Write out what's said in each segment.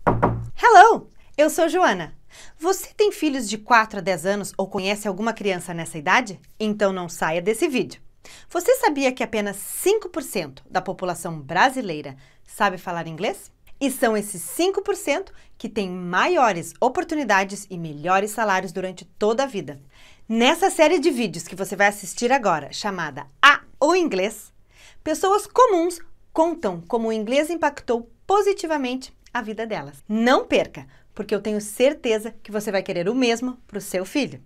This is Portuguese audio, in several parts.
Hello! Eu sou Joana. Você tem filhos de 4 a 10 anos ou conhece alguma criança nessa idade? Então não saia desse vídeo. Você sabia que apenas 5% da população brasileira sabe falar inglês? E são esses 5% que têm maiores oportunidades e melhores salários durante toda a vida. Nessa série de vídeos que você vai assistir agora, chamada O Inglês, pessoas comuns contam como o inglês impactou positivamente a vida delas. Não perca, porque eu tenho certeza que você vai querer o mesmo para o seu filho.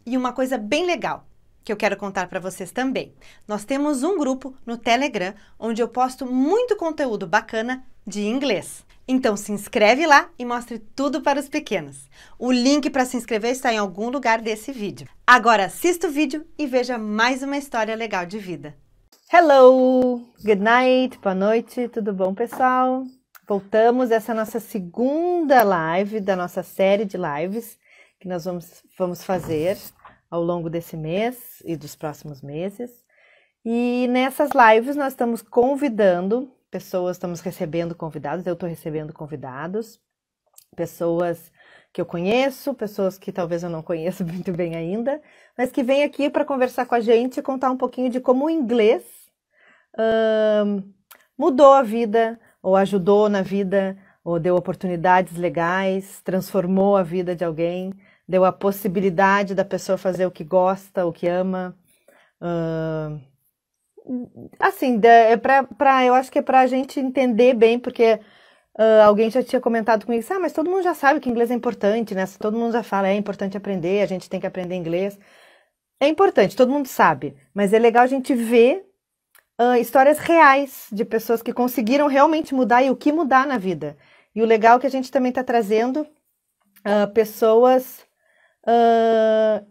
E uma coisa bem legal que eu quero contar para vocês também. Nós temos um grupo no Telegram onde eu posto muito conteúdo bacana de inglês. Então se inscreve lá e mostre tudo para os pequenos. O link para se inscrever está em algum lugar desse vídeo. Agora assista o vídeo e veja mais uma história legal de vida. Hello! Good night, boa noite, tudo bom, pessoal? Voltamos, essa é a nossa segunda live da nossa série de lives que nós vamos fazer ao longo desse mês e dos próximos meses. E nessas lives nós estamos convidando pessoas, estamos recebendo convidados, eu estou recebendo convidados, pessoas que eu conheço, pessoas que talvez eu não conheço muito bem ainda, mas que vêm aqui para conversar com a gente e contar um pouquinho de como o inglês mudou a vida, ou ajudou na vida, ou deu oportunidades legais, transformou a vida de alguém, deu a possibilidade da pessoa fazer o que gosta, o que ama. Assim, eu acho que é para a gente entender bem, porque alguém já tinha comentado comigo, mas todo mundo já sabe que inglês é importante, né? Todo mundo já fala, é importante aprender, a gente tem que aprender inglês. É importante, todo mundo sabe, mas é legal a gente ver histórias reais de pessoas que conseguiram realmente mudar e o que mudar na vida. E o legal é que a gente também está trazendo pessoas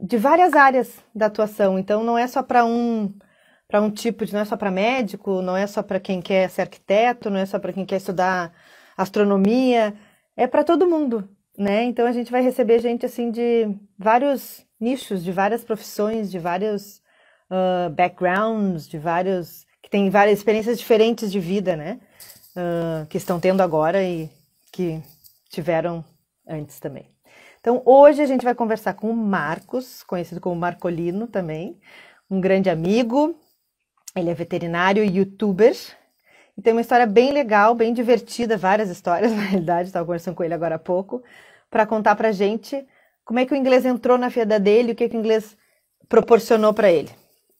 de várias áreas da atuação. Então não é só para um tipo não é só para médico, não é só para quem quer ser arquiteto, não é só para quem quer estudar astronomia, é para todo mundo, né? Então a gente vai receber gente assim de vários nichos, de várias profissões, de vários backgrounds, que têm várias experiências diferentes de vida, né? Que estão tendo agora e que tiveram antes também. Então, hoje a gente vai conversar com o Marcos, conhecido como Marcolino também, um grande amigo. Ele é veterinário e youtuber. E tem uma história bem legal, bem divertida, várias histórias, na realidade, estava conversando com ele agora há pouco, para contar pra gente como é que o inglês entrou na vida dele, o que o inglês proporcionou para ele.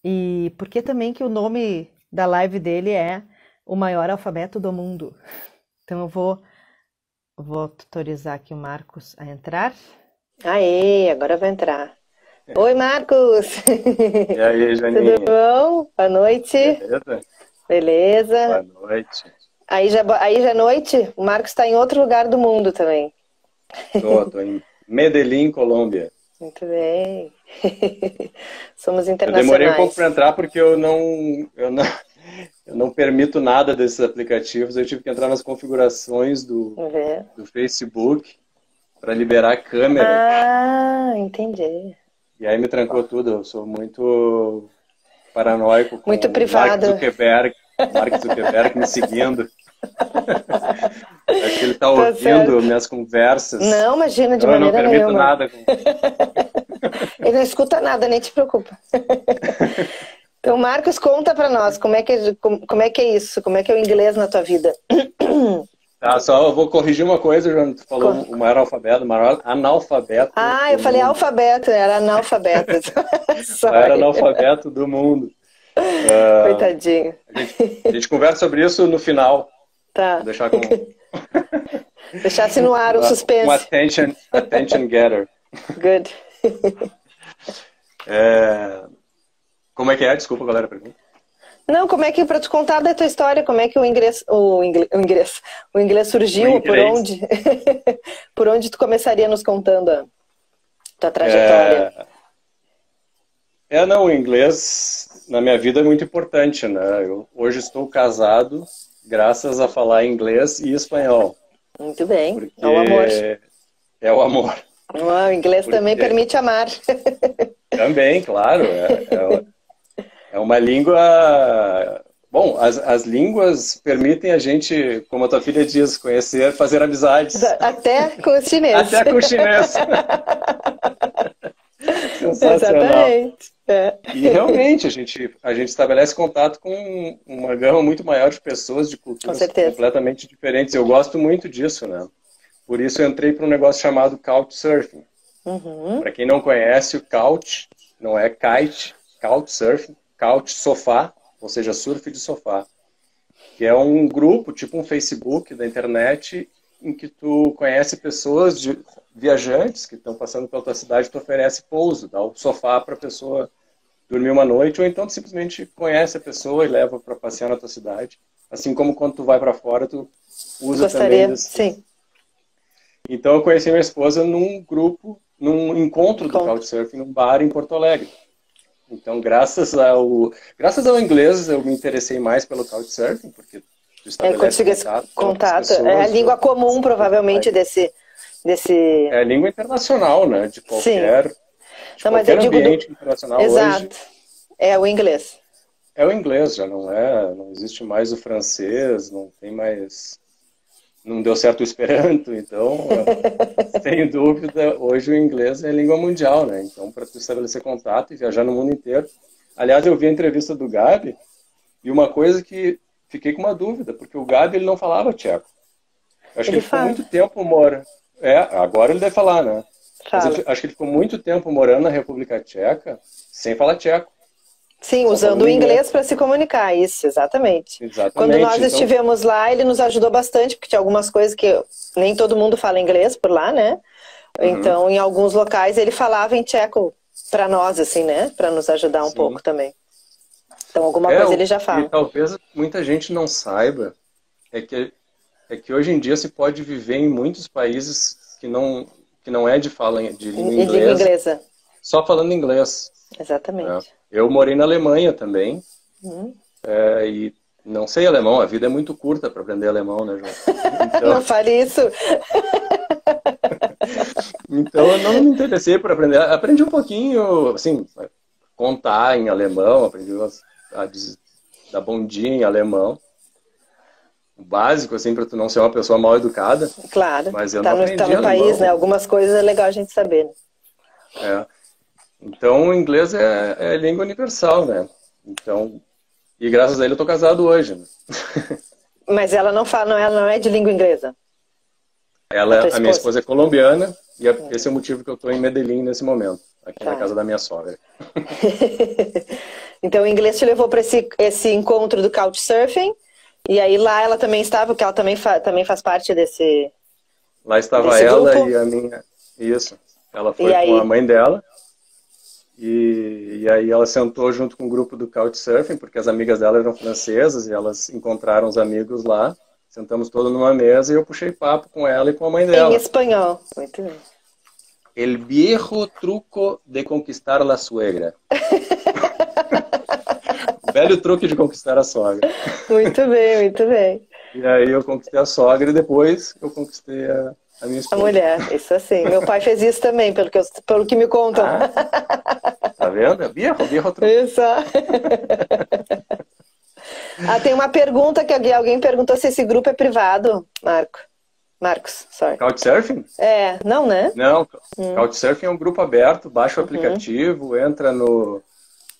E por que também que o nome da live dele é o maior alfabeto do mundo. Então eu vou tutorizar aqui o Marcos a entrar. Aê, agora vai entrar. Oi, Marcos! E aí, Janinha? Tudo bom? Boa noite. Beleza? Beleza. Boa noite. Aí já é noite? O Marcos está em outro lugar do mundo também. Tô em Medellín, Colômbia. Muito bem. Somos Eu internacionais. demorei um pouco para entrar porque eu não permito nada desses aplicativos. Eu tive que entrar nas configurações do Facebook para liberar a câmera. Ah, entendi. E aí me trancou tudo. Eu sou muito paranoico com muito privado. Mark Zuckerberg me seguindo. Acho que ele está ouvindo minhas conversas. Não, imagina, de maneira nenhuma. Eu não permito nada. Ele não escuta nada, nem te preocupa. Então, Marcos, conta para nós como é que é isso, como é que é o inglês na tua vida. Tá, só eu vou corrigir uma coisa, João. Tu falou o maior alfabeto, o maior analfabeto. Ah, eu falei alfabeto, era analfabeto. O maior analfabeto do mundo. Coitadinho. A gente conversa sobre isso no final. Tá. Vou deixar com... Deixasse no ar o suspense. Um attention getter. Good. Como é que é? Desculpa, galera, a pergunta. Não, como é que, para te contar da tua história, como é que o inglês surgiu, por onde tu começaria nos contando a tua trajetória? O inglês na minha vida é muito importante, né? Eu hoje estou casado graças a falar inglês e espanhol. Muito bem, é o amor. É o amor. O inglês também permite amar. Também, claro. É uma língua Bom, as línguas permitem a gente, como a tua filha diz, conhecer, fazer amizades. Até com os chineses. Até com o chinês. Sensacional. Exatamente. É. E realmente a gente estabelece contato com uma gama muito maior de pessoas de Com culturas certeza. completamente diferentes. Eu gosto muito disso, né? Por isso eu entrei para um negócio chamado Couchsurfing. Uhum. Para quem não conhece, o couch não é kite, couchsurfing, couch sofá, ou seja, surf de sofá, que é um grupo, tipo um Facebook da internet, em que tu conhece pessoas, viajantes que estão passando pela tua cidade, tu oferece pouso, dá o sofá para a pessoa dormir uma noite, ou então tu simplesmente conhece a pessoa e leva para passear na tua cidade. Assim como quando tu vai para fora, tu usa também Gostaria, sim. Então eu conheci minha esposa num grupo, num encontro do Couchsurfing, num bar em Porto Alegre. Então, graças ao inglês, eu me interessei mais pelo Couchsurfing, porque tu estabelece contato. É a língua comum, provavelmente, desse... É a língua internacional, né? De qualquer, ambiente internacional. Exato. Hoje, é o inglês. É o inglês, já não existe mais o francês, não tem mais... Não deu certo o Esperanto, então, sem dúvida, hoje o inglês é a língua mundial, né? Então, para tu estabelecer contato e viajar no mundo inteiro. Aliás, eu vi a entrevista do Gabi e uma coisa que fiquei com uma dúvida, porque o Gabi ele não falava tcheco. Eu acho que ele ficou muito tempo morando. Agora ele deve falar, né? Mas acho que ele ficou muito tempo morando na República Tcheca sem falar tcheco. Sim, usando o inglês para se comunicar, isso, exatamente. Quando nós estivemos lá, ele nos ajudou bastante, porque tinha algumas coisas que nem todo mundo fala inglês por lá, né? Então, em alguns locais, ele falava em tcheco para nós, assim, né? Para nos ajudar um pouco também. Então, alguma coisa ele já fala. E talvez muita gente não saiba, é que hoje em dia se pode viver em muitos países que não é de língua inglesa, só falando inglês. Exatamente. Eu morei na Alemanha também, e não sei alemão, a vida é muito curta para aprender alemão, né, João? Então... Não fale isso! Então eu não me interessei por aprender, aprendi um pouquinho, assim, contar em alemão, aprendi a dar bom dia em alemão, o básico, assim, para tu não ser uma pessoa mal educada. Claro, mas eu não aprendi tá no alemão. País, né? Algumas coisas é legal a gente saber. Então, o inglês é língua universal, né? Então, e graças a ele eu tô casado hoje. Né? Mas ela não fala, ela não é de língua inglesa? A minha esposa é colombiana e esse é o motivo que eu tô em Medellín nesse momento, aqui na casa da minha sogra. Então, o inglês te levou para esse encontro do Couchsurfing, e aí lá ela também estava, porque ela também faz parte desse Lá estava ela grupo. E a minha... Isso. Ela foi com a mãe dela. E aí ela sentou junto com o grupo do Couchsurfing, porque as amigas dela eram francesas e elas encontraram os amigos lá. Sentamos todos numa mesa e eu puxei papo com ela e com a mãe dela. Em espanhol. Muito bem. El viejo truco de conquistar la suegra. O velho truque de conquistar a sogra. Muito bem, muito bem. E aí eu conquistei a sogra e depois eu conquistei a minha esposa. A mulher, isso assim. Meu pai fez isso também, pelo que me contam. Tá vendo? Viejo truco. Isso. Tem uma pergunta que alguém perguntou se esse grupo é privado, Marcos, sorry. Couchsurfing? Não, né? Não, Couchsurfing é um grupo aberto, baixa o aplicativo, entra no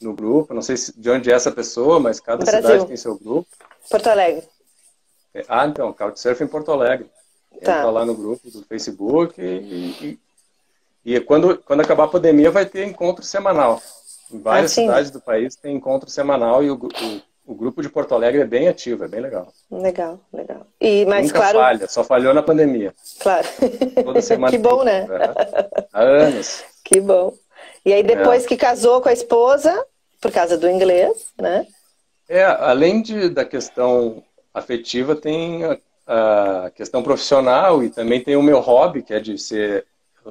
grupo, não sei de onde é essa pessoa, mas cada cidade tem seu grupo. Porto Alegre. Então, Couchsurfing em Porto Alegre. Entra lá no grupo do Facebook e quando acabar a pandemia vai ter encontro semanal. Em várias cidades do país tem encontro semanal e o grupo de Porto Alegre é bem ativo, é bem legal. Legal. Mas, nunca falha, só falhou na pandemia. Claro. Toda semana. Que bom, né? Há anos. Que bom. E aí depois que casou com a esposa, por causa do inglês, né? Além da questão afetiva, tem a questão profissional e também tem o meu hobby, que é de ser...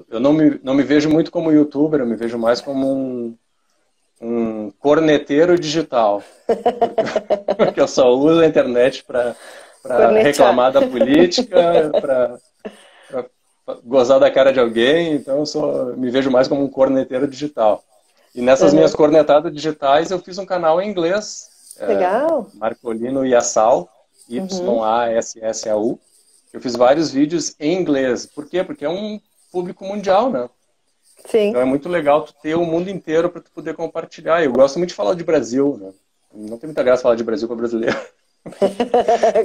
Eu não me vejo muito como youtuber, eu me vejo mais como um corneteiro digital. Porque eu só uso a internet para reclamar da política, para gozar da cara de alguém, então eu me vejo mais como um corneteiro digital. E nessas minhas cornetadas digitais eu fiz um canal em inglês Legal. Marcolino Yassau, Uhum. Yassau. Eu fiz vários vídeos em inglês. Por quê? Porque é um público mundial, né? Então Sim. é muito legal tu ter o mundo inteiro para tu poder compartilhar. Eu gosto muito de falar de Brasil, né? Não tem muita graça falar de Brasil com brasileiro.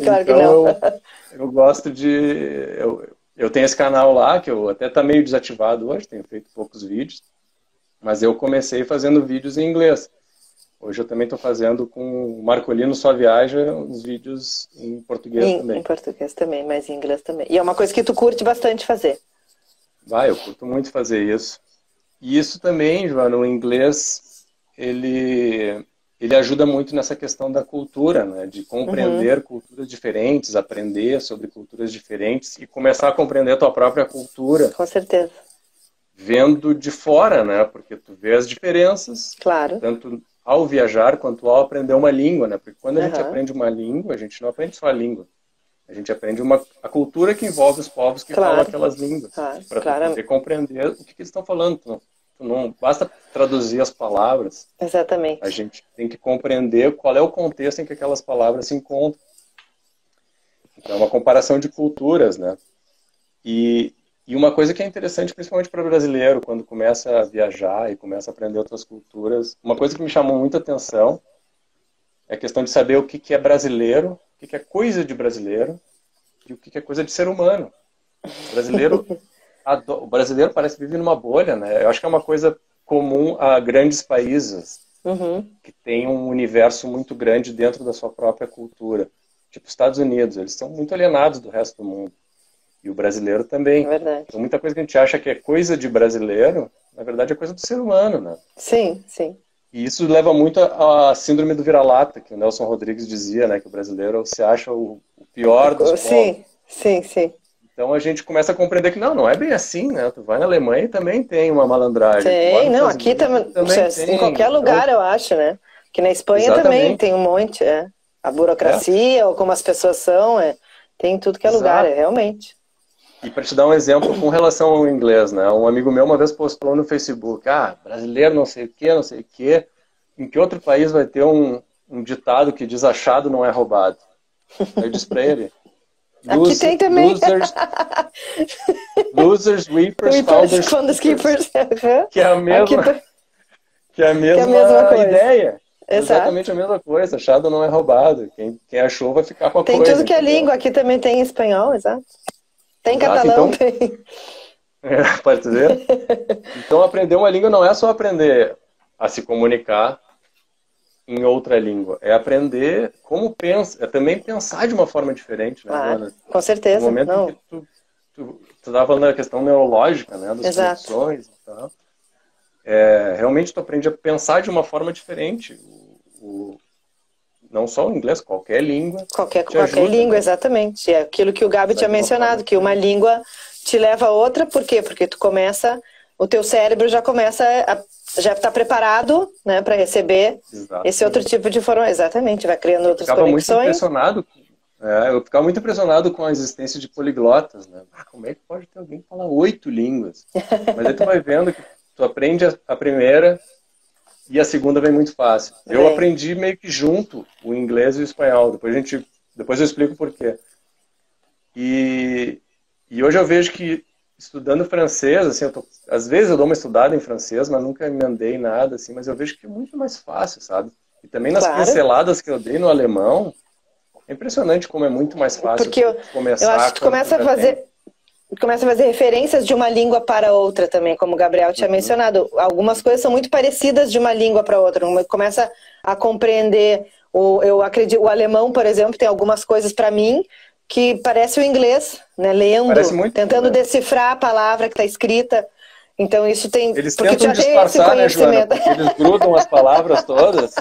Claro que Então não. eu gosto de. Eu tenho esse canal lá, que eu até tá meio desativado hoje, tenho feito poucos vídeos, mas eu comecei fazendo vídeos em inglês. Hoje eu também estou fazendo com o Marcolino Só Viaja uns vídeos em português Em também. português também, mas em inglês também. E é uma coisa que tu curte bastante fazer. Vai, eu curto muito fazer isso. E isso também, Joana, o inglês, ele ajuda muito nessa questão da cultura, né? De Uhum. compreender culturas diferentes, aprender sobre culturas diferentes e começar a compreender a tua própria cultura, Com certeza. vendo de fora, né? Porque tu vê as diferenças, Claro. tanto ao viajar quanto ao aprender uma língua, né? Porque quando a gente Aham. aprende uma língua, a gente não aprende só a língua. A gente aprende a cultura que envolve os povos que falam Claro. aquelas línguas, Claro. para tu Claro. poder compreender o que eles estão falando. Tu não basta traduzir as palavras, a Exatamente. gente tem que compreender qual é o contexto em que aquelas palavras se encontram. Então, é uma comparação de culturas, né? E, e uma coisa que é interessante, principalmente para o brasileiro, quando começa a viajar e começa a aprender outras culturas, uma coisa que me chamou muita atenção é a questão de saber o que é brasileiro, o que é coisa de brasileiro e o que é coisa de ser humano. O brasileiro, o brasileiro parece que vive numa bolha, né? Eu acho que é uma coisa comum a grandes países Uhum. que têm um universo muito grande dentro da sua própria cultura. Tipo os Estados Unidos, eles são muito alienados do resto do mundo. E o brasileiro É também. verdade. Então, muita coisa que a gente acha que é coisa de brasileiro, na verdade é coisa do ser humano, né? Sim, sim. E isso leva muito à síndrome do vira-lata, que o Nelson Rodrigues dizia, né? Que o brasileiro se acha o pior dos povos. Sim, sim, sim. Então a gente começa a compreender que não é bem assim, né? Tu vai na Alemanha e também tem uma malandragem. Tu vai Tem, nos não, Estados aqui Unidos também, também em tem. qualquer Então, lugar eu acho, né? Que na Espanha também exatamente. tem um monte, é. A É, burocracia, ou como as pessoas são, é. Tem em tudo que é lugar, é exato. realmente. E para te dar um exemplo com relação ao inglês, né? Um amigo meu uma vez postou no Facebook, brasileiro não sei o quê, não sei o quê. Em que outro país vai ter um ditado que diz achado não é roubado? Aí eu disse para ele, Aqui tem também. losers, losers, weepers, Keepers, founders, quando os keepers. keepers. Aham. Que é a Aqui mesma, que é a que é a mesma mesma coisa. ideia. Exato. Exatamente a mesma coisa. Achado não é roubado. Quem achou vai ficar com a Tem coisa, tudo que é entendeu? língua, aqui também tem espanhol, exato. Tem Exato. catalão, Então, tem. pode dizer? Então, aprender uma língua não é só aprender a se comunicar em outra língua. É aprender como pensa, é também pensar de uma forma diferente, né, Claro, Joana? com No certeza. momento em que Não, tu estava falando da questão neurológica, né, das exato. conexões e tal, realmente tu aprende a pensar de uma forma diferente. Não só o inglês, qualquer língua te Qualquer ajuda, língua, né? exatamente. É aquilo que o Gabi Pensar tinha de uma forma mencionado, que uma diferente. língua te leva a outra, por quê? Porque tu começa, o teu cérebro já começa já está preparado, né, para receber esse outro Exatamente. tipo de informação. Exatamente, vai criando Eu outras ficava muito conexões. impressionado, eu ficava muito impressionado com a existência de poliglotas, né? Como é que pode ter alguém que fala 8 línguas? Mas aí tu vai vendo que tu aprende a primeira e a segunda vem muito fácil. Eu Vem. aprendi meio que junto o inglês e o espanhol. Depois eu explico por quê. E, e hoje eu vejo que estudando francês, assim, às vezes eu dou uma estudada em francês, mas nunca emendei nada, assim, mas eu vejo que é muito mais fácil, sabe? E também nas Claro, pinceladas que eu dei no alemão, é impressionante como é muito mais fácil porque tu eu acho que começar tu quando tu já tem. começa a fazer referências de uma língua para outra também, como o Gabriel tinha Uhum, mencionado. Algumas coisas são muito parecidas de uma língua para outra. Começa a compreender, eu acredito, o alemão, por exemplo, tem algumas coisas para mim que parece o inglês, né? parece Lendo, muito, tentando né? decifrar a palavra que está escrita. Então isso tem, Eles porque tu tentam já tem esse disfarçar, né, Joana? conhecimento. Porque eles grudam as palavras todas.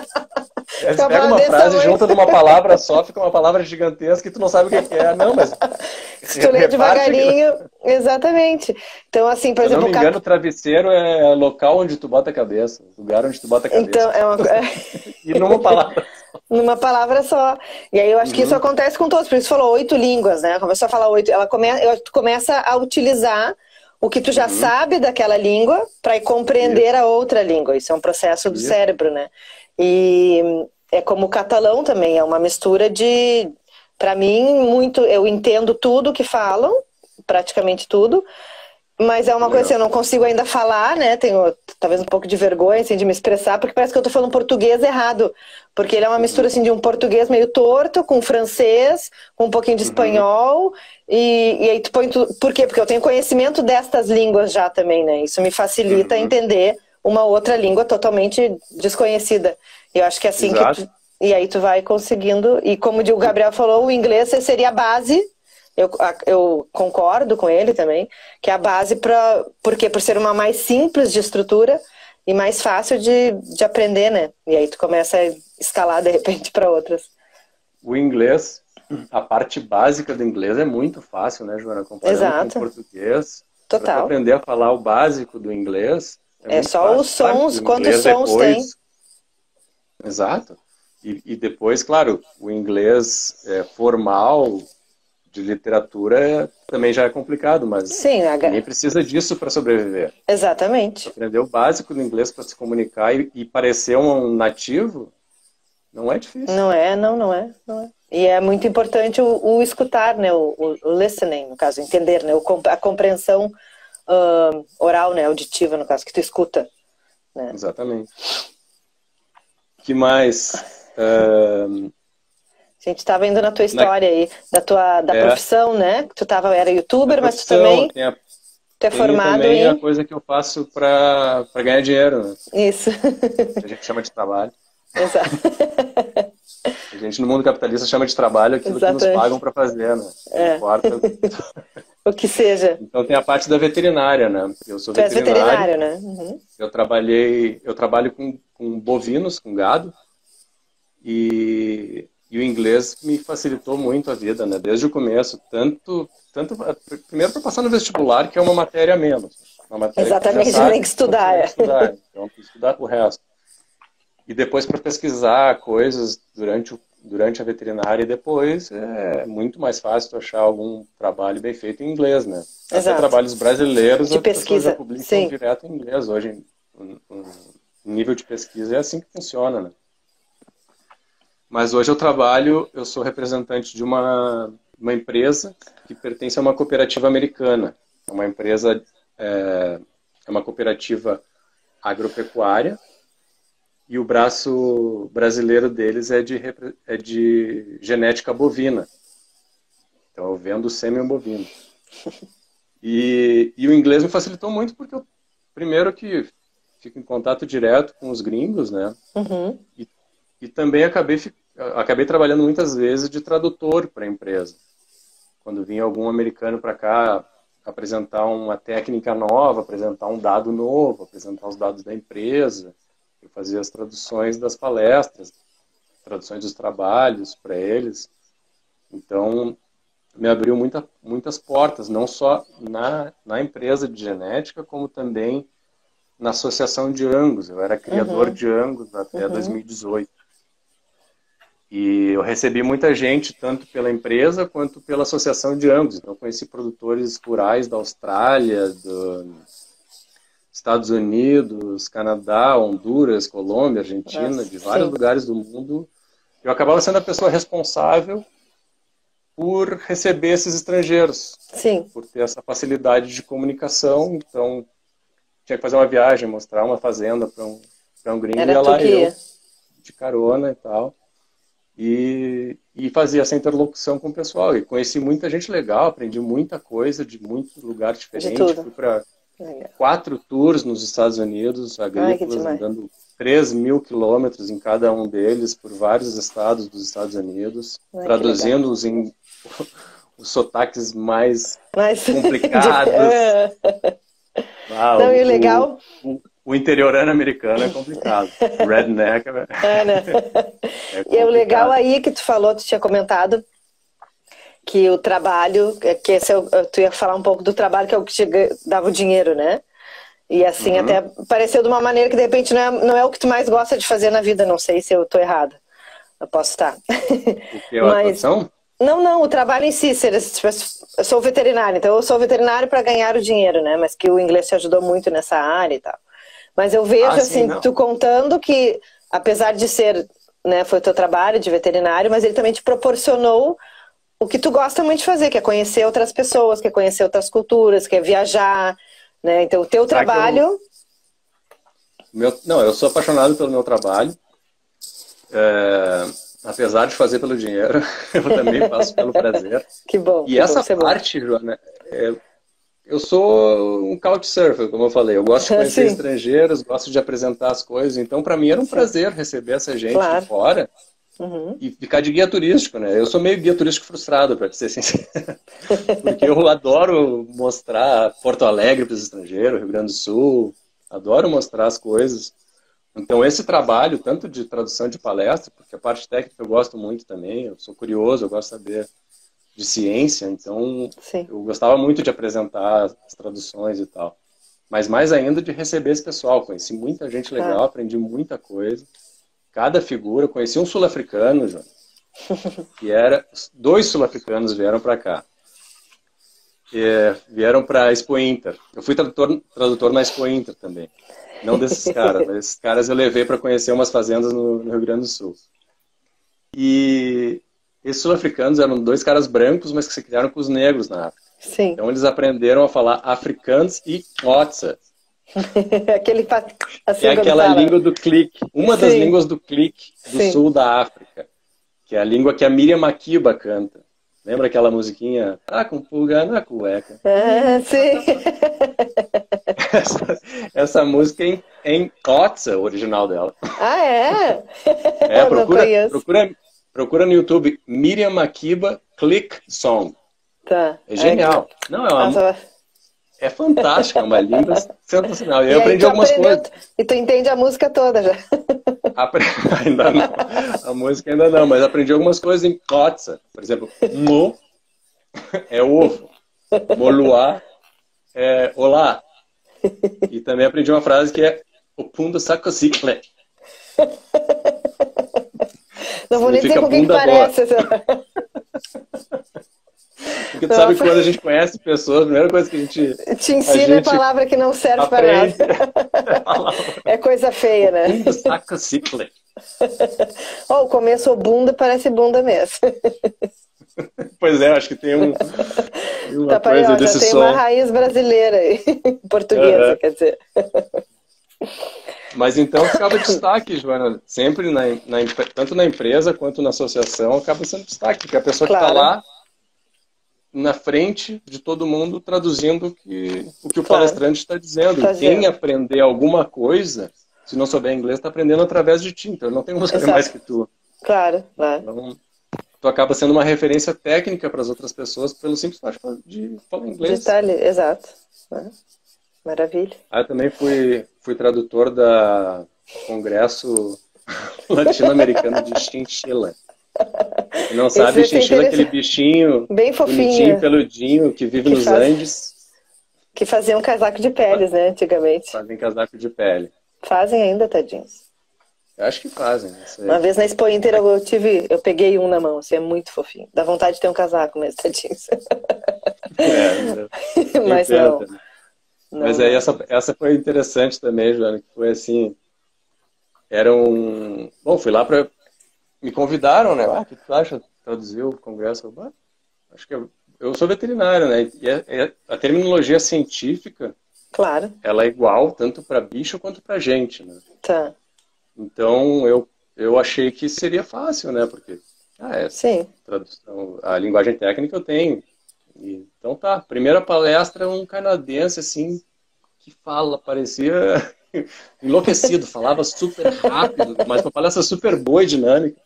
Eles Fica pegam falando uma desse frase, tamanho. juntam numa palavra só, fica uma palavra gigantesca e tu não sabe o que é. Não, mas Se tu ler reparte aqui. devagarinho, exatamente. Então, assim, por Se eu não exemplo, me engano, o travesseiro é local onde tu bota a cabeça. Lugar onde tu bota a cabeça. então, é uma E numa palavra. numa palavra só. E aí eu acho que isso Uhum, acontece com todos, por isso falou 8 línguas, né? Começou a falar 8, tu começa a utilizar o que tu já uhum, sabe daquela língua para compreender isso, a outra língua. Isso é um processo do isso. cérebro, né? E é como o catalão também, é uma mistura de, para mim, muito, eu entendo tudo que falam, praticamente tudo, mas é uma coisa Legal. assim, eu não consigo ainda falar, né? Tenho talvez um pouco de vergonha assim, de me expressar, porque parece que eu tô falando português errado. Porque ele é uma mistura Uhum, assim, de um português meio torto, com francês, com um pouquinho de uhum, espanhol. E aí tu põe tudo. Por quê? Porque eu tenho conhecimento destas línguas já também, né? Isso me facilita uhum. entender uma outra língua totalmente desconhecida. E eu acho que é assim que Exato. tu. E aí tu vai conseguindo. E como o Gabriel falou, o inglês seria a base. Eu concordo com ele também, que é a base para. Porque por ser uma mais simples de estrutura e mais fácil de aprender, né? E aí tu começa a escalar de repente para outras. O inglês, a parte básica do inglês é muito fácil, né, Joana? Comparando com o Exato, português, para tu total. aprender a falar o básico do inglês, é É muito só os fácil. Claro que sons, o quantos inglês sons tem. depois, exato. E depois, claro, o inglês formal de literatura também já é complicado, mas Sim, ninguém precisa disso para sobreviver. exatamente. Aprender o básico do inglês para se comunicar e parecer um nativo não é difícil. Não é, não é, não é. E é muito importante o escutar, né? O listening, no caso, entender, né? A compreensão oral, né? Auditiva, no caso, que tu escuta, né? Exatamente. Que mais? A gente estava indo na tua Na, história aí, da é, profissão, né? Tu era da youtuber, mas tu profissão, também tu é tem formado também a em coisa que eu faço para ganhar dinheiro, né? isso. Que a gente chama de trabalho. Exato. A gente no mundo capitalista chama de trabalho aquilo que nos pagam Exatamente. para fazer, né? Não É. importa. O que seja. Então tem a parte da veterinária, né? Eu sou Tu és veterinário, veterinário, né? Uhum. eu trabalho com bovinos, com gado, e o inglês me facilitou muito a vida, né? Desde o começo, primeiro para passar no vestibular, que é uma matéria a menos, uma matéria que tu já Exatamente, nem sabe que que tu estudar. consegue estudar, então tu estudar o resto. E depois para pesquisar coisas durante a veterinária e depois é muito mais fácil tu achar algum trabalho bem feito em inglês, né? Até Exato. trabalhos brasileiros De as pessoas já pesquisa. publicam Sim. direto em inglês hoje. O nível de pesquisa é assim que funciona, né? Mas hoje eu sou representante de uma empresa que pertence a uma cooperativa americana. É uma empresa, é uma cooperativa agropecuária e o braço brasileiro deles é de genética bovina. Então eu vendo sêmen bovino. E o inglês me facilitou muito porque eu, primeiro que fico em contato direto com os gringos, né? Uhum. E também acabei trabalhando muitas vezes de tradutor para a empresa. Quando vinha algum americano para cá apresentar uma técnica nova, apresentar um dado novo, apresentar os dados da empresa, eu fazia as traduções das palestras, traduções dos trabalhos para eles. Então, me abriu muitas portas, não só na empresa de genética, como também na associação de Angus. Eu era criador Uhum. de Angus até Uhum. 2018. E eu recebi muita gente, tanto pela empresa quanto pela associação de Angus. Então, eu conheci produtores rurais da Austrália, dos Estados Unidos, Canadá, Honduras, Colômbia, Argentina, Nossa, de vários sim. lugares do mundo. Eu acabava sendo a pessoa responsável por receber esses estrangeiros, Sim. por ter essa facilidade de comunicação. Então, tinha que fazer uma viagem, mostrar uma fazenda para um gringo, Era ia tu lá que ia. eu, de carona e tal. E fazia essa interlocução com o pessoal. E conheci muita gente legal, aprendi muita coisa de muitos lugares De diferentes. tudo. Fui para Legal. 4 tours nos Estados Unidos, Ai, que agrícolas, demais. andando 3.000 quilômetros em cada um deles, por vários estados dos Estados Unidos, Ai, que legal. traduzindo os sotaques mais Mas, complicados. Ah, não, e o legal, o interiorano americano é complicado. Redneck né? é E o legal complicado. aí que tu falou, tu tinha comentado que o trabalho, que tu ia falar um pouco do trabalho que é o que te dava o dinheiro, né? E assim, Uhum. até pareceu de uma maneira que de repente não é o que tu mais gosta de fazer na vida, não sei se eu tô errada. Eu posso estar. O que é a Mas tradução? não, o trabalho em si, tipo, eu sou veterinário, então eu sou veterinário para ganhar o dinheiro, né? Mas que o inglês te ajudou muito nessa área e tal. Mas eu Ah, vejo sim, assim, não. tu contando que apesar de ser né, foi o teu trabalho de veterinário, mas ele também te proporcionou o que tu gosta muito de fazer, que é conhecer outras pessoas, que é conhecer outras culturas, que é viajar, né? Então o teu trabalho... Não, eu sou apaixonado pelo meu trabalho. Apesar de fazer pelo dinheiro, eu também faço pelo prazer. Que bom. E essa parte, Joana, eu sou um couchsurfer, como eu falei. Eu gosto de conhecer estrangeiros, gosto de apresentar as coisas. Então, para mim, era um prazer receber essa gente de fora e ficar de guia turístico, né? Eu sou meio guia turístico frustrado, para ser sincero. Porque eu adoro mostrar Porto Alegre para os estrangeiros, Rio Grande do Sul. Adoro mostrar as coisas. Então, esse trabalho, tanto de tradução de palestra, porque a parte técnica eu gosto muito também, eu sou curioso, eu gosto de saber de ciência, então eu gostava muito de apresentar as traduções e tal. Mas mais ainda de receber esse pessoal, conheci muita gente legal, aprendi muita coisa. Cada figura, conheci um sul-africano, João, que era... 2 sul-africanos vieram para cá. Vieram para a Expo Inter. Eu fui tradutor na Expo Inter também. Não desses caras, mas esses caras eu levei para conhecer umas fazendas no Rio Grande do Sul. E esses sul-africanos eram 2 caras brancos, mas que se criaram com os negros na África. Sim. Então eles aprenderam a falar afrikaans e Xhosa. É aquela língua do clique. Uma das línguas do clique do sul da África. Que é a língua que a Miriam Makeba canta. Lembra aquela musiquinha? Ah, com pulga na cueca. Sim. Essa música é em Xhosa, o original dela. Ah, é? Procura no YouTube Miriam Makeba Click Song. Tá. É genial. Não, é fantástica, é uma língua sensacional. E eu aprendi algumas coisas. E tu entende a música toda já? Ainda não. A música ainda não, mas aprendi algumas coisas em Xhosa. Por exemplo, mo é ovo. Moluá é olá. E também aprendi uma frase que é o pundo sacocicle. Não vou nem dizer com o que parece. Porque tu sabe que quando a gente conhece pessoas, a primeira coisa que a gente... Te ensina a palavra que não serve para nada. É coisa feia, né? Pundo sacocicle. O começo, bunda, parece bunda mesmo. Pois é, acho que tem uma coisa desse som. Tem uma raiz brasileira aí, portuguesa, quer dizer. Mas então ficava destaque, Joana, sempre, tanto na empresa quanto na associação, acaba sendo destaque, porque a pessoa que está lá na frente de todo mundo traduzindo o que o palestrante está dizendo. Quem aprender alguma coisa, se não souber inglês, está aprendendo através de ti, então não tem como saber mais que tu. Claro. Então, tu acaba sendo uma referência técnica para as outras pessoas pelo simples fato de falar inglês. Detalhe, exato. Maravilha. Eu também fui tradutor da Congresso Latino-Americano de Chinchila. Quem não sabe, chinchila é aquele bichinho bem fofinho, bonitinho, peludinho, que vive nos Andes. Que faziam casaco de peles, né, antigamente. Fazem casaco de pele. Fazem ainda, tadinhos. Eu acho que fazem. Uma vez na Expo Inter eu peguei um na mão, assim, é muito fofinho. Dá vontade de ter um casaco mesmo, tadinhos. Mas não. Mas aí essa foi interessante também, Joana, que foi assim, bom, fui lá para... Me convidaram, né? O que tu acha? Traduzir o congresso? Acho que eu sou veterinário, né? E a terminologia científica, ela é igual tanto para bicho quanto para gente, né? Tá. Então eu achei que seria fácil, né? Porque tradução, a linguagem técnica eu tenho. Então tá. Primeira palestra, um canadense assim que parecia enlouquecido, falava super rápido, mas uma palestra super boa e dinâmica.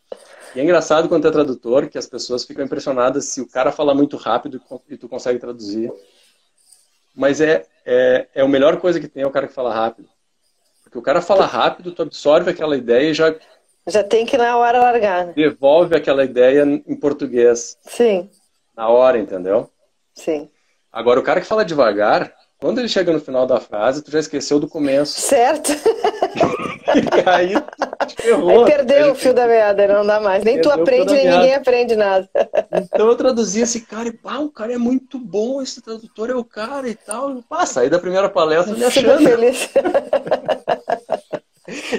E é engraçado quando é tradutor, que as pessoas ficam impressionadas se o cara fala muito rápido e tu consegue traduzir. Mas é a melhor coisa que tem é o cara que fala rápido. Porque o cara fala rápido, tu absorve aquela ideia e já tem que na hora largar. Né? Devolve aquela ideia em português. Sim. Na hora, entendeu? Sim. Agora, o cara que fala devagar, quando ele chega no final da frase, tu já esqueceu do começo. Certo. E aí, te ferrou. Aí perdeu o fio da meada, não dá mais. Nem tu aprende, nem ninguém aprende nada. Então eu traduzi esse cara e, o cara é muito bom, esse tradutor é o cara e tal. Saí da primeira palestra me achando. Super feliz.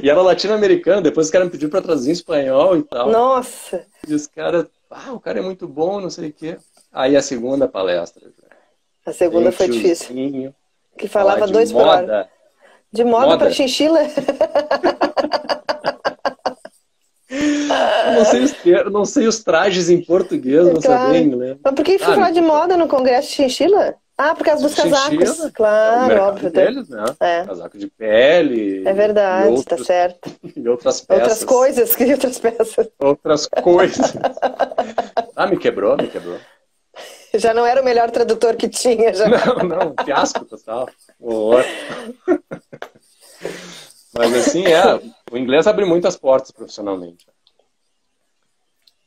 E era latino-americano, depois os caras me pediram pra traduzir em espanhol e tal. Nossa, E os caras, o cara é muito bom, não sei o quê. Aí a segunda palestra, a veio segunda um foi difícil. tiozinho Que falar falava de 2 por hora. moda. De moda para Moda. chinchila? Eu não sei não sei os trajes em português, não sabia Claro. inglês. Mas por que foi Ah, me falar de conta. moda no Congresso de chinchila? Ah, por causa dos casacos. Chinchila é o Claro, mercado óbvio. deles, né? É, Casaco de é pele e verdade, tá outros, certo. e outras Outras peças. coisas que outras peças. Outras coisas. Ah, me quebrou, me quebrou. Já não era o melhor tradutor que tinha, já. Não, não, fiasco total. Horror. Mas assim, o inglês abre muitas portas profissionalmente.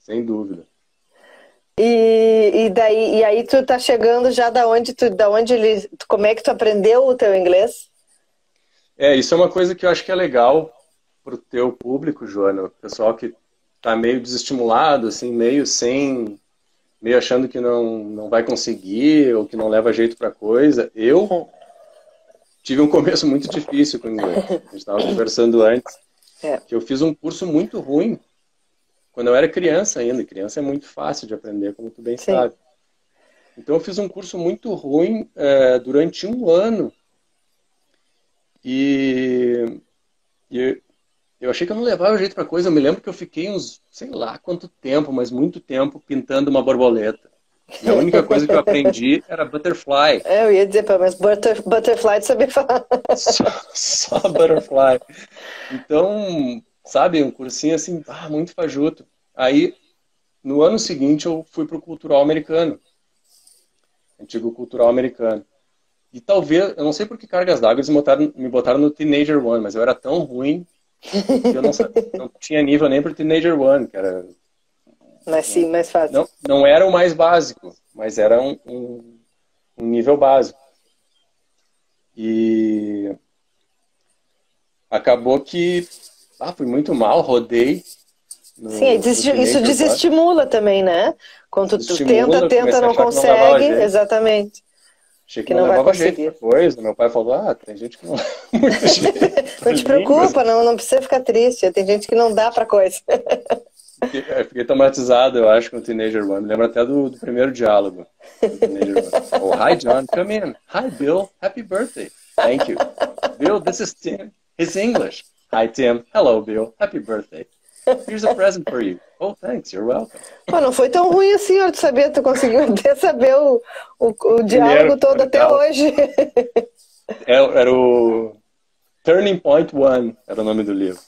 Sem dúvida. E aí tu tá chegando já como é que tu aprendeu o teu inglês? Isso é uma coisa que eu acho que é legal pro teu público, Joana. O pessoal que tá meio desestimulado, assim, meio achando que não vai conseguir ou que não leva jeito pra coisa. Eu tive um começo muito difícil com o inglês. A gente estava conversando antes, que eu fiz um curso muito ruim quando eu era criança ainda. Criança é muito fácil de aprender, como tu bem sabe. Então eu fiz um curso muito ruim durante um ano. E eu achei que eu não levava jeito pra coisa. Eu me lembro que eu fiquei uns, sei lá quanto tempo, mas muito tempo, pintando uma borboleta. E a única coisa que eu aprendi era butterfly. Eu ia dizer, mas butterfly tu sabia falar. Só butterfly. Então, sabe, um cursinho assim, muito fajuto. Aí, no ano seguinte, eu fui pro Cultural Americano. Antigo Cultural Americano. E talvez, eu não sei por que cargas d'água eles me botaram no Teenager One, mas eu era tão ruim que eu não tinha nível nem pro Teenager One, que era... Mas sim, mais fácil. Não era o mais básico, mas era um nível básico. E acabou que fui muito mal, rodei. Sim, isso desestimula também, né? Quando tu tenta, não consegue, não exatamente. Achei que não levava jeito pra coisa. Meu pai falou, tem gente que não leva muito jeito. Não te preocupa, não precisa ficar triste. Tem gente que não dá pra coisa. Fiquei traumatizado, eu acho, com o Teenager One. Me lembro até do primeiro diálogo do Teenager One. Hi, John. Come in. Hi, Bill. Happy birthday. Thank you. Bill, this is Tim. He's English. Hi, Tim. Hello, Bill. Happy birthday. Here's a present for you. Oh, thanks. You're welcome. Pô, não foi tão ruim assim, tu sabia? Tu conseguiu até saber o diálogo todo até hoje. Era o Turning Point One, era o nome do livro.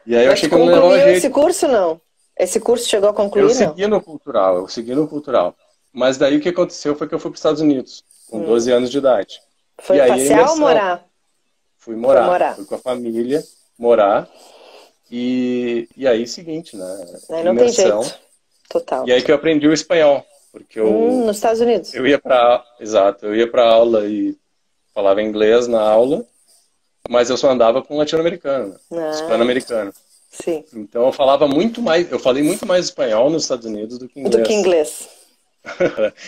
E aí eu achei que eu não levava jeito. Esse curso, não? Esse curso chegou a concluir, eu segui no cultural. Mas daí o que aconteceu foi que eu fui para os Estados Unidos, com 12 anos de idade. Foi passear ou morar? Fui morar. Fui com a família, morar. E aí, seguinte, né? Aí não tem jeito. Total. E aí que eu aprendi o espanhol. Porque nos Estados Unidos. Eu ia para aula e falava inglês na aula. Mas eu só andava com latino-americano, hispano-americano. Sim. Então eu falei muito mais espanhol nos Estados Unidos do que inglês.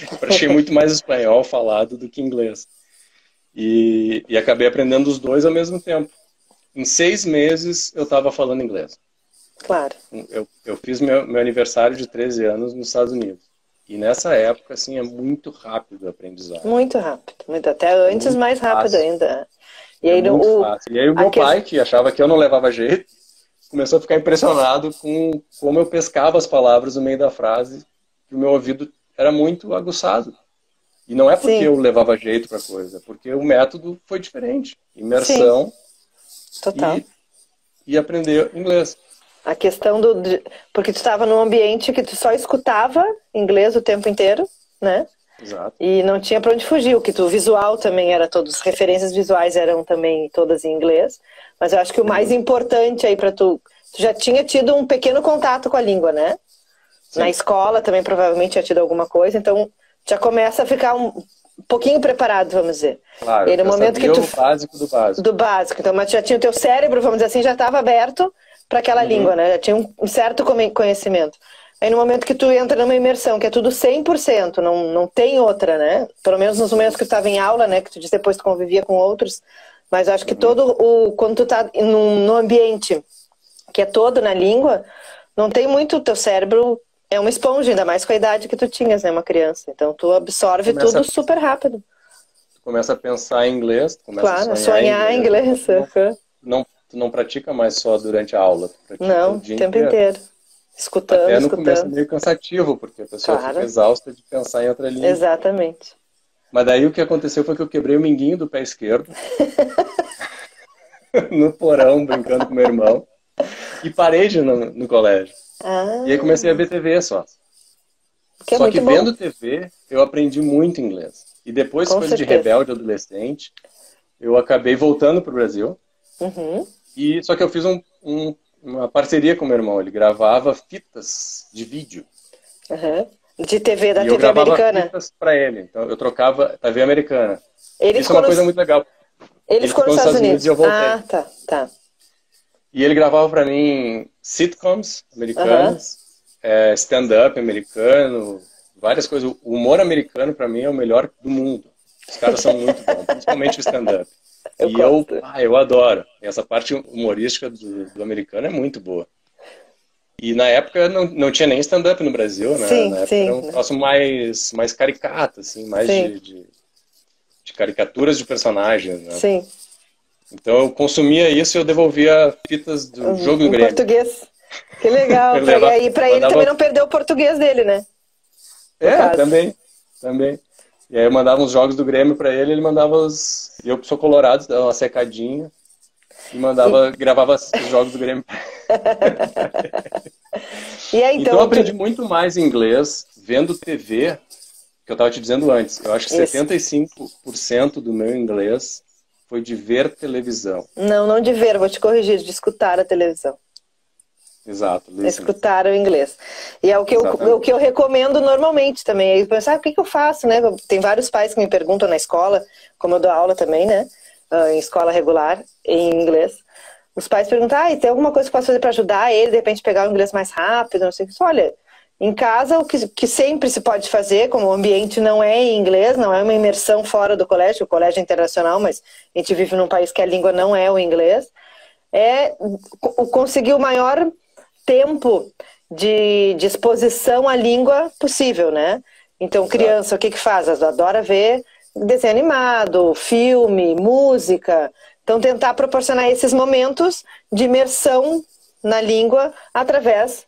Eu pratiquei muito mais espanhol falado do que inglês. E acabei aprendendo os dois ao mesmo tempo. Em 6 meses eu estava falando inglês. Claro. Eu fiz meu aniversário de 13 anos nos Estados Unidos. E nessa época, assim, é muito rápido o aprendizado. Muito rápido. Até antes, muito mais rápido ainda. E aí, fácil. E aí o meu pai, que achava que eu não levava jeito, começou a ficar impressionado com como eu pescava as palavras no meio da frase, que o meu ouvido era muito aguçado. E não é porque eu levava jeito para coisa, porque o método foi diferente. Imersão. Total. E aprender inglês. A questão porque tu estava num ambiente que tu só escutava inglês o tempo inteiro, né? Exato. E não tinha para onde fugir. O visual também era as referências visuais eram também todas em inglês. Mas eu acho que o mais importante aí para tu já tinha tido um pequeno contato com a língua, né? Sim. Na escola também provavelmente tinha tido alguma coisa, então já começa a ficar um pouquinho preparado, vamos dizer. Claro, e no momento que o básico do básico. Do básico. Então, mas já tinha o teu cérebro, vamos dizer assim, já estava aberto para aquela língua, né? Já tinha um certo conhecimento. Aí no momento que tu entra numa imersão, que é tudo 100%, não tem outra, né? Pelo menos nos momentos que tu estava em aula, né? Que tu disse depois tu convivia com outros, Mas eu acho que quando tu tá num ambiente que é todo na língua, não tem muito, o teu cérebro é uma esponja, ainda mais com a idade que tu tinhas, né, uma criança. Então tu absorve tudo super rápido. Tu começa a pensar em inglês, tu começa Claro, a sonhar em inglês. Tu não pratica mais só durante a aula, tu pratica Não, o dia o tempo inteiro. inteiro. Escutando, Até no começo é escutando. meio cansativo, porque a pessoa fica exausta de pensar em outra língua. Exatamente. Mas daí o que aconteceu foi que eu quebrei o minguinho do pé esquerdo no porão, brincando com meu irmão, e parei de ir no colégio. E aí comecei a ver TV só. Que é Só muito que bom. vendo TV, eu aprendi muito inglês. E depois, Com coisa de certeza. rebelde adolescente, eu acabei voltando pro Brasil. Uhum. Só que eu fiz uma parceria com meu irmão. Ele gravava fitas de vídeo. Uhum. De TV, da E eu TV gravava americana. fitas para ele. Então eu trocava TV americana. Ele Isso é uma coisa muito legal. Ele ficou nos Estados Unidos e eu voltei. Ah, tá. E ele gravava para mim sitcoms americanas, stand-up americano, várias coisas. O humor americano para mim é o melhor do mundo. Os caras são muito bons, principalmente o stand-up. Eu adoro. E essa parte humorística do americano é muito boa. E na época não tinha nem stand-up no Brasil, né? Sim, na época sim. era um troço mais caricato, assim, mais de caricaturas de personagens, né? Sim. Então eu consumia isso e eu devolvia fitas do jogo do Grêmio. Em português. Que legal. E aí pra ele também não perdeu o português dele, né? Também. E aí eu mandava os jogos do Grêmio pra ele, ele mandava os... Eu sou colorado, dava uma secadinha e gravava os jogos do Grêmio. E aí, então eu aprendi muito mais inglês vendo TV, que eu estava te dizendo antes. Eu acho que 75% do meu inglês foi de ver televisão. Não de ver, vou te corrigir, de escutar a televisão. Exato. Escutar o inglês. E é o que eu recomendo normalmente também. Aí pensar, o que eu faço, né? Tem vários pais que me perguntam na escola, como eu dou aula também, né? Em escola regular, em inglês. Os pais perguntam, tem alguma coisa que eu posso fazer para ajudar ele, de repente pegar o inglês mais rápido, não sei o que. Olha, em casa o que sempre se pode fazer, como o ambiente não é em inglês, não é uma imersão fora do colégio, o colégio é internacional, mas a gente vive num país que a língua não é o inglês, é conseguir o maior tempo de exposição à língua possível, né? Então, criança, o que faz? Adora ver desenho animado, filme, música. Então, tentar proporcionar esses momentos de imersão na língua através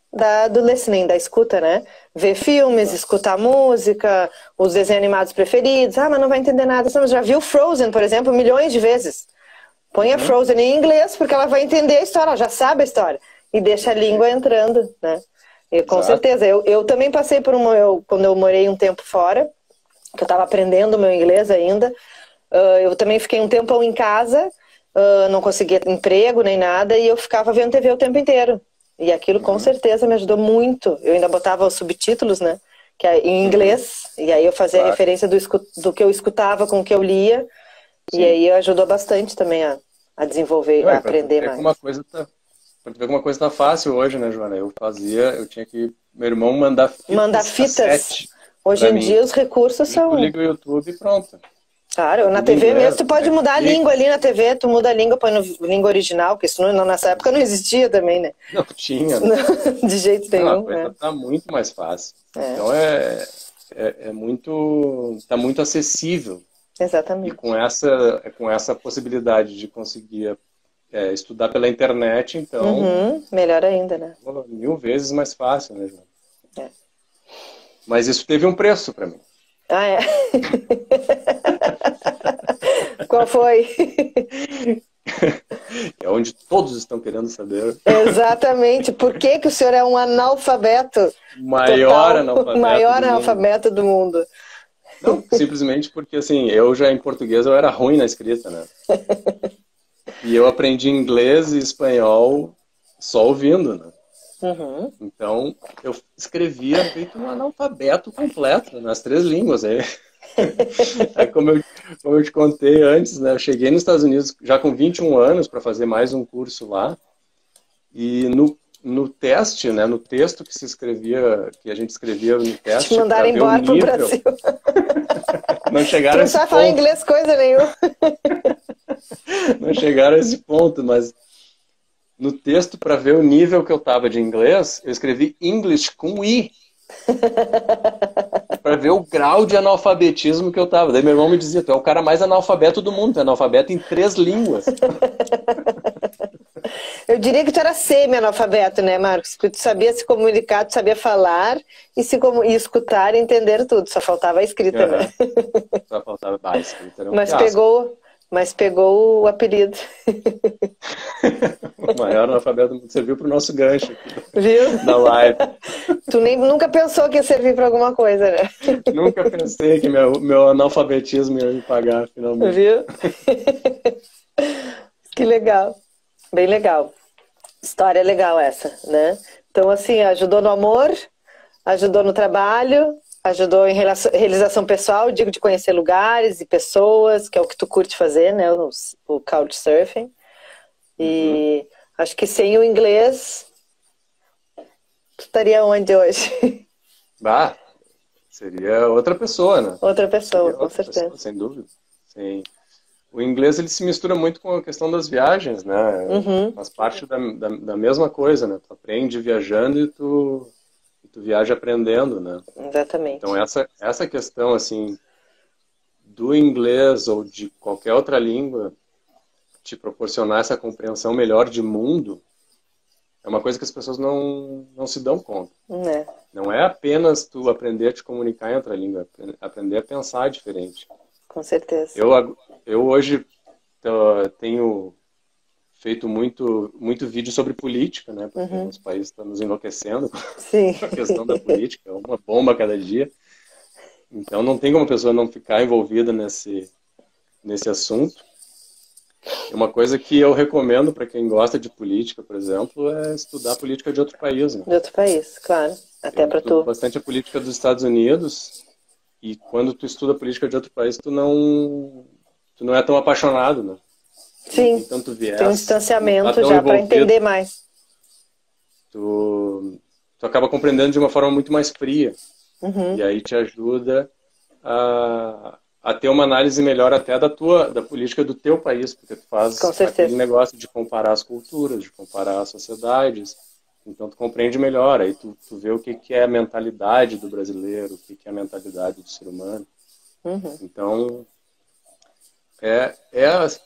do listening, da escuta, né? Ver filmes, escutar música, os desenhos animados preferidos. Mas não vai entender nada. Você já viu Frozen, por exemplo, milhões de vezes. Põe a Frozen em inglês, porque ela vai entender a história, ela já sabe a história. E deixa a língua entrando, né? E, com certeza. Eu também passei por quando eu morei um tempo fora, que eu estava aprendendo o meu inglês ainda. Eu também fiquei um tempão em casa, não conseguia emprego nem nada, e eu ficava vendo TV o tempo inteiro. E aquilo com certeza me ajudou muito. Eu ainda botava os subtítulos, né? Que é em inglês, e aí eu fazia referência do que eu escutava com o que eu lia. Sim. E aí ajudou bastante também a desenvolver, a aprender mais. Pra tu ver como uma coisa tá fácil hoje, né, Joana? Eu tinha que meu irmão mandar fitas. Hoje em dia os recursos são... Tu liga o YouTube e pronto. Claro, na TV mesmo tu pode mudar a língua ali na TV, tu muda a língua, põe no língua original, que isso nessa época não existia também, né? Não tinha. Não, de jeito nenhum. A coisa tá muito mais fácil. Então tá muito acessível. Exatamente. E com essa possibilidade de conseguir estudar pela internet, então... melhor ainda, né? 1000 vezes mais fácil, né, João? Mas isso teve um preço para mim. É? Qual foi? É onde todos estão querendo saber. Exatamente. Por que o senhor é um analfabeto? Maior analfabeto do mundo. Não, simplesmente porque, assim, eu já em português eu era ruim na escrita, né? E eu aprendi inglês e espanhol só ouvindo, né? Então, eu escrevia feito um analfabeto completo nas 3 línguas. Aí como eu te contei antes, né? Eu cheguei nos Estados Unidos já com 21 anos para fazer mais um curso lá. E no teste, né? No texto que a gente escrevia no teste... Te mandaram embora pro Brasil. Não chegaram a esse ponto. Não sabe falar inglês coisa nenhuma. não chegaram a esse ponto, mas no texto, para ver o nível que eu tava de inglês, eu escrevi English com I, para ver o grau de analfabetismo que eu tava. Daí meu irmão me dizia, tu é o cara mais analfabeto do mundo, tu é analfabeto em 3 línguas. Eu diria que tu era semi-analfabeto, né, Marcos? Porque tu sabia se comunicar, tu sabia falar e escutar e entender tudo. Só faltava a escrita, né? Só faltava a escrita. Era um Mas pegou o apelido. O maior analfabeto do mundo serviu para o nosso gancho aqui. Viu? Da live. Tu nunca pensou que ia servir para alguma coisa, né? Nunca pensei que meu analfabetismo ia me pagar, finalmente. Viu? Que legal. Bem legal. História legal essa, né? Então, assim, ajudou no amor, ajudou no trabalho, ajudou em realização pessoal, digo, de conhecer lugares e pessoas, que é o que tu curte fazer, né? O Couchsurfing. E acho que sem o inglês, tu estaria onde hoje? Bah, seria outra pessoa, né? Outra pessoa, com certeza. Pessoa, sem dúvida. Sim. O inglês, ele se mistura muito com a questão das viagens, né? Faz parte da mesma coisa, né? Tu aprende viajando e tu viaja aprendendo, né? Exatamente. Então, essa questão, assim, do inglês ou de qualquer outra língua te proporcionar essa compreensão melhor de mundo é uma coisa que as pessoas não se dão conta. Não é apenas tu aprender a te comunicar em outra língua, é aprender a pensar diferente. Com certeza. Eu hoje tenho feito muito vídeo sobre política, né? Porque o nosso país está nos enlouquecendo Sim. com a questão da política, é uma bomba a cada dia. Então não tem como a pessoa não ficar envolvida nesse assunto. Uma coisa que eu recomendo para quem gosta de política, por exemplo, é estudar a política de outro país. Né? De outro país, claro. Até para tu. Bastante a política dos Estados Unidos. E quando tu estuda a política de outro país, tu não é tão apaixonado, né? Sim, tem um distanciamento já para entender mais. Tu acaba compreendendo de uma forma muito mais fria. E aí te ajuda a ter uma análise melhor até da política do teu país, porque tu faz aquele negócio de comparar as culturas, de comparar as sociedades. Então tu compreende melhor, aí tu vê o que é a mentalidade do brasileiro, o que é a mentalidade do ser humano. Então,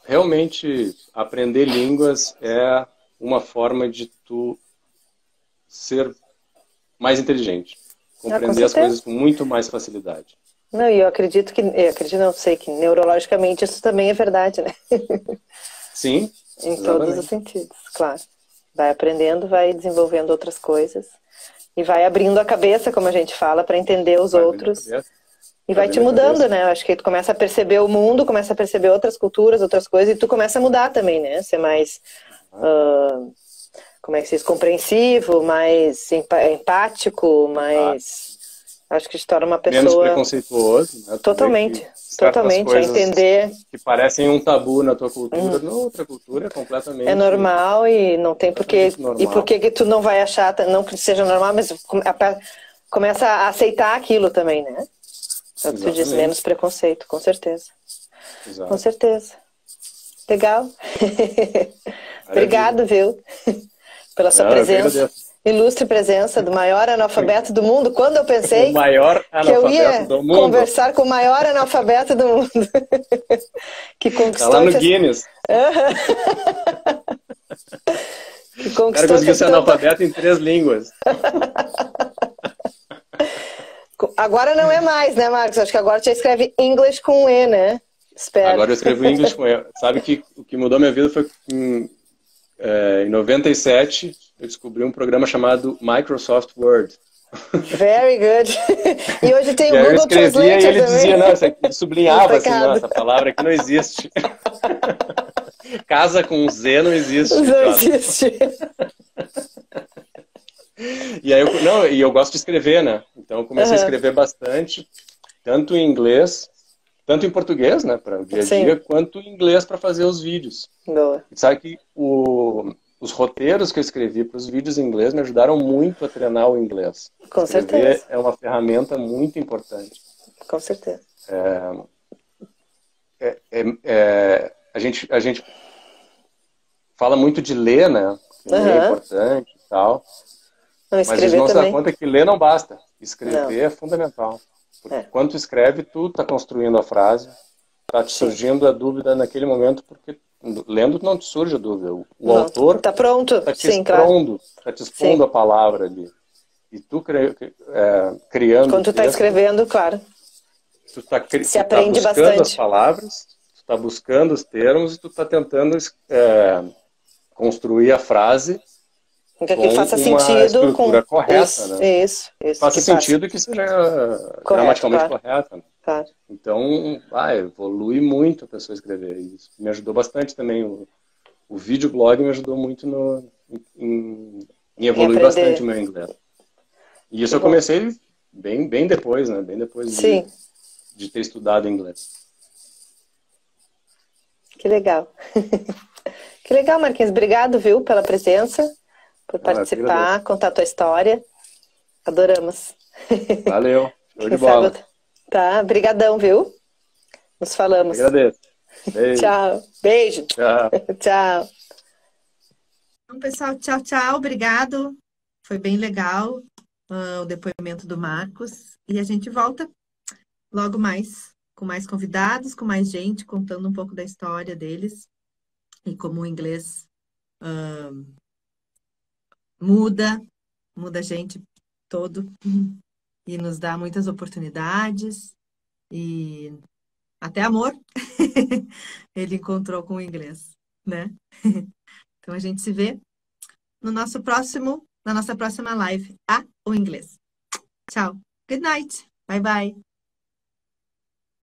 realmente aprender línguas é uma forma de tu ser mais inteligente, compreender as coisas com muito mais facilidade. Não, e eu acredito não sei que neurologicamente isso também é verdade, né? Sim. Em todos os sentidos, claro. Vai aprendendo, vai desenvolvendo outras coisas e vai abrindo a cabeça, como a gente fala, para entender os outros. E vai te mudando, né? Eu acho que tu começa a perceber o mundo, começa a perceber outras culturas, outras coisas, e tu começa a mudar também, né? Ser mais, como é que se diz, compreensivo, mais empático, mais... Acho que te torna uma pessoa... Menos preconceituoso, né? Totalmente, a entender... que parecem um tabu na tua cultura, na outra cultura é completamente... É normal e não tem porquê... E por que tu não vai achar, não que seja normal, mas começa a aceitar aquilo também, né? Tu diz menos preconceito, com certeza. Exato. Com certeza. Legal. Obrigado, viu? Pela sua presença. Ilustre presença do maior analfabeto do mundo. Quando eu pensei que eu ia conversar com o maior analfabeto do mundo. Que conquistou... Tá lá no Guinness. Que conquistou... O cara conseguiu ser analfabeto em 3 línguas. Agora não é mais, né, Marcos? Acho que agora você escreve English com E, né? Espero. Agora eu escrevo English com E. Sabe que o que mudou minha vida foi em 97 eu descobri um programa chamado Microsoft Word. Very good. E hoje tem o Google Translate e ele também. dizia, não, ele sublinhava assim, não, essa palavra aqui não existe. Casa com Z não existe. Não existe. E aí eu gosto de escrever, né? Então eu comecei a escrever bastante, tanto em inglês, tanto em português, né, para o dia a dia, quanto em inglês para fazer os vídeos. Boa. E sabe que os roteiros que eu escrevi para os vídeos em inglês me ajudaram muito a treinar o inglês. Com certeza. É uma ferramenta muito importante. Com certeza. a gente fala muito de ler, né? Ler é importante e tal. Não, Mas a gente não se dá conta que ler não basta. Escrever Não. é fundamental. Porque quando tu escreve, tu tá construindo a frase, tá te surgindo a dúvida naquele momento, porque lendo não te surge a dúvida. O autor tá pronto. tá te Sim, expondo, claro. tá te expondo a palavra ali. E tu criando quando tu tá escrevendo, claro. Tu tá Se aprende buscando bastante. as palavras, tu tá buscando os termos e tu tá tentando construir a frase que faça com uma sentido estrutura com correta, isso, né? isso. Faça sentido que seja gramaticalmente correta. Né? Claro. Então, evolui muito a pessoa escrever. Isso me ajudou bastante também. O videoblog me ajudou muito em evoluir bastante o meu inglês. E isso eu comecei bem depois, né? Bem depois de ter estudado inglês. Que legal. Que legal, Marquinhos. Obrigado, viu, pela presença, por participar, contar a tua história. Adoramos. Valeu. Show de bola. Tá, brigadão, viu? Nos falamos. Agradeço. Beijo. Tchau. Beijo. Tchau. Tchau. Então, pessoal, tchau, tchau. Obrigado. Foi bem legal o depoimento do Marcos. E a gente volta logo mais, com mais convidados, com mais gente, contando um pouco da história deles e como o inglês muda a gente todo e nos dá muitas oportunidades e até amor ele encontrou com o inglês, né? Então a gente se vê na nossa próxima live, o inglês. Tchau. Good night. Bye bye.